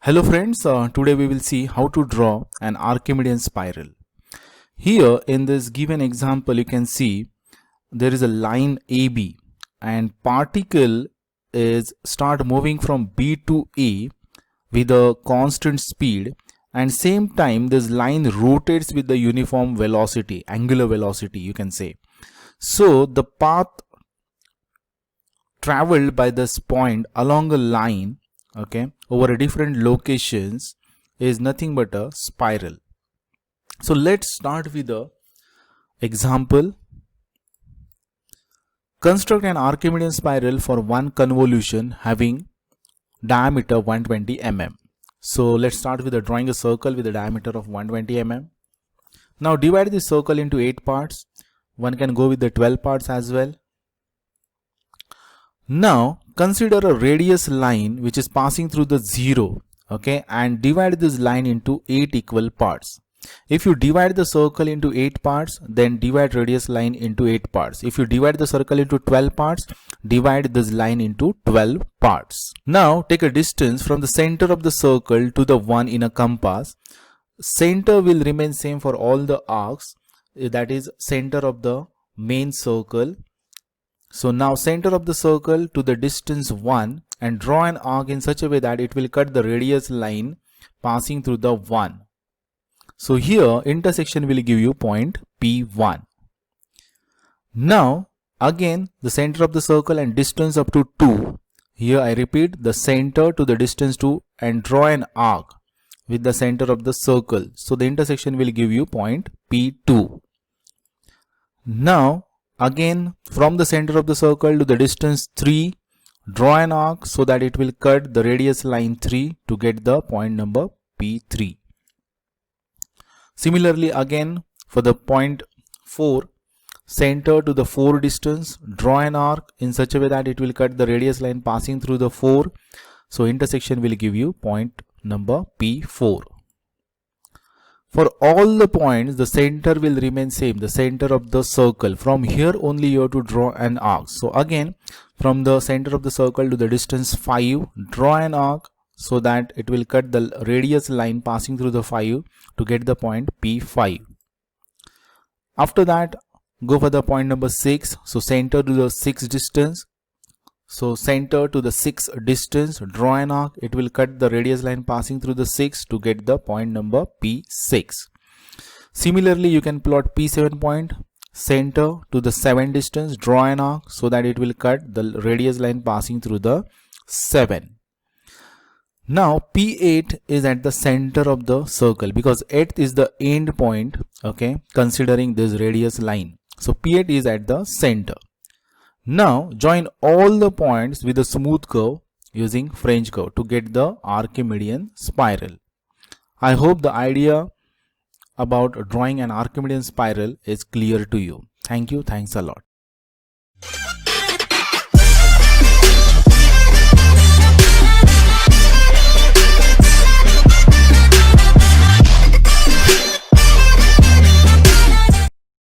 Hello friends, today we will see how to draw an Archimedean spiral. Here in this given example you can see there is a line AB and particle is start moving from B to A with a constant speed, and same time this line rotates with the uniform velocity, angular velocity you can say. So the path traveled by this point along a line, okay, over different locations is nothing but a spiral. So let's start with the example. Construct an Archimedean spiral for one convolution having diameter 120 mm. So let's start with drawing a circle with a diameter of 120 mm. Now divide this circle into 8 parts. One can go with the 12 parts as well. Now consider a radius line which is passing through the 0, okay, and divide this line into 8 equal parts. If you divide the circle into 8 parts, then divide radius line into 8 parts. If you divide the circle into 12 parts, divide this line into 12 parts. Now take a distance from the center of the circle to the one in a compass. Center will remain same for all the arcs, that is center of the main circle. So now center of the circle to the distance 1 and draw an arc in such a way that it will cut the radius line passing through the 1. So here intersection will give you point P1. Now again the center of the circle and distance up to 2. Here I repeat, the center to the distance 2 and draw an arc with the center of the circle. So the intersection will give you point P2. Now again from the center of the circle to the distance 3, draw an arc so that it will cut the radius line 3 to get the point number P3. Similarly again for the point 4, center to the 4 distance, draw an arc in such a way that it will cut the radius line passing through the 4. So intersection will give you point number P4. For all the points, the center will remain same, the center of the circle. From here only you have to draw an arc. So again, from the center of the circle to the distance 5, draw an arc so that it will cut the radius line passing through the 5 to get the point P5. After that, go for the point number 6. So center to the 6 distance. So center to the 6 distance, draw an arc. It will cut the radius line passing through the 6 to get the point number P6. Similarly, you can plot P7 point. Center to the 7 distance, draw an arc so that it will cut the radius line passing through the 7. Now P8 is at the center of the circle because 8 is the end point, okay, considering this radius line. So P8 is at the center. Now join all the points with a smooth curve using French curve to get the Archimedean spiral. I hope the idea about drawing an Archimedean spiral is clear to you. Thank you. Thanks a lot.